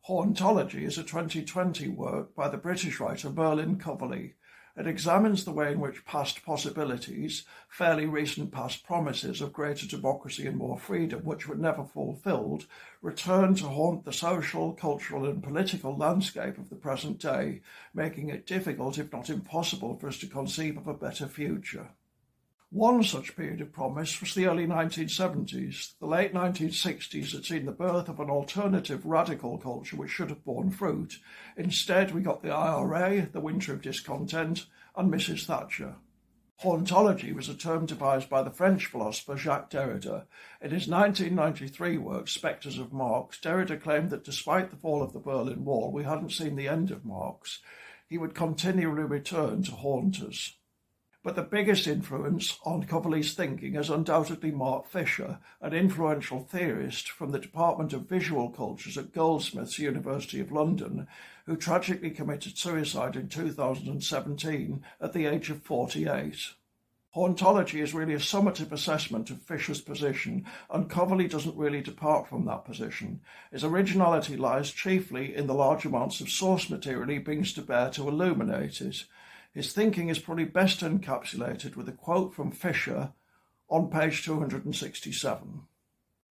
Hauntology is a 2020 work by the British writer Merlin Coverley. It examines the way in which past possibilities, fairly recent past promises of greater democracy and more freedom, which were never fulfilled, return to haunt the social, cultural and political landscape of the present day, making it difficult, if not impossible, for us to conceive of a better future. One such period of promise was the early 1970s. The late 1960s had seen the birth of an alternative radical culture which should have borne fruit. Instead, we got the IRA, the winter of discontent, and Mrs. Thatcher. Hauntology was a term devised by the French philosopher Jacques Derrida. In his 1993 work, Spectres of Marx, Derrida claimed that despite the fall of the Berlin Wall, we hadn't seen the end of Marx. He would continually return to haunt us. But the biggest influence on Coverley's thinking is undoubtedly Mark Fisher, an influential theorist from the Department of Visual Cultures at Goldsmiths, University of London, who tragically committed suicide in 2017 at the age of 48. Hauntology is really a summative assessment of Fisher's position, and Coverley doesn't really depart from that position. His originality lies chiefly in the large amounts of source material he brings to bear to illuminate it. His thinking is probably best encapsulated with a quote from Fisher on page 267.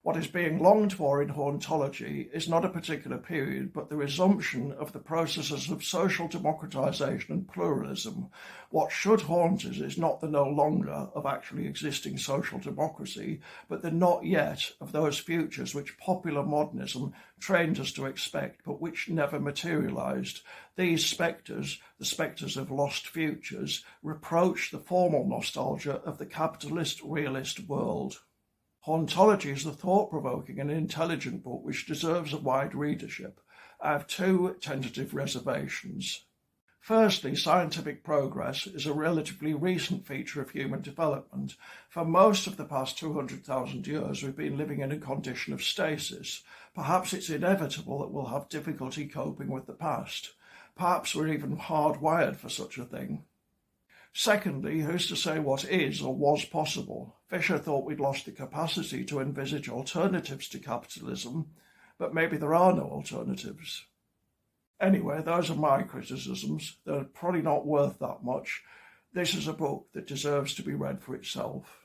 What is being longed for in hauntology is not a particular period, but the resumption of the processes of social democratization and pluralism. What should haunt us is not the no longer of actually existing social democracy, but the not yet of those futures which popular modernism trained us to expect, but which never materialized. These spectres, the spectres of lost futures, reproach the formal nostalgia of the capitalist realist world. Hauntology is a thought-provoking and intelligent book which deserves a wide readership. I have two tentative reservations. Firstly, scientific progress is a relatively recent feature of human development. For most of the past 200,000 years, we've been living in a condition of stasis. Perhaps it's inevitable that we'll have difficulty coping with the past. Perhaps we're even hardwired for such a thing. Secondly, who's to say what is or was possible? Fisher thought we'd lost the capacity to envisage alternatives to capitalism, but maybe there are no alternatives. Anyway, those are my criticisms. They're probably not worth that much. This is a book that deserves to be read for itself.